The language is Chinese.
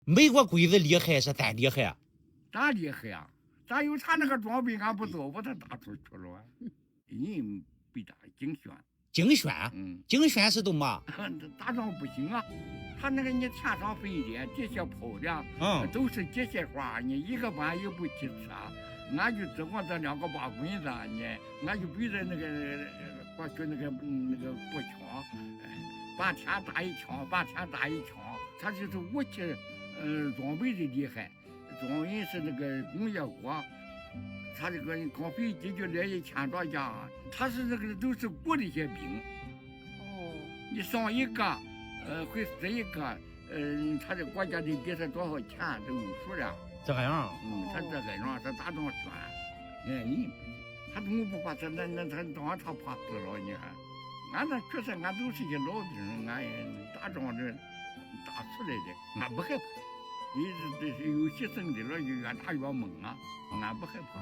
美国鬼子厉害是咱厉害啊？咋厉害啊？咱有他那个装备，俺不早把他打出去了啊？人被打竞选，竞选，竞选是都嘛？打仗不行啊，他那个你天上飞的，地下跑的，都是机械化，你一个班一部汽车，俺就指望这2个把棍子，俺就背着那个过去那个步枪，半天打一枪，半天打一枪，他就是武器，装备的厉害，装备是那个工业国。他这个刚飞机就来1000多架，他是那个都是雇的一些兵。哦，你上一个，会死一个，他这国家的给他多少钱都有数了。这样？他这个样是打仗选，人他怎么不怕他？那他当场怕死了呢？俺那确实俺都是些老兵，俺打仗这打出来的，俺不害怕。你这是有牺牲的了，就越打越猛啊，俺不害怕。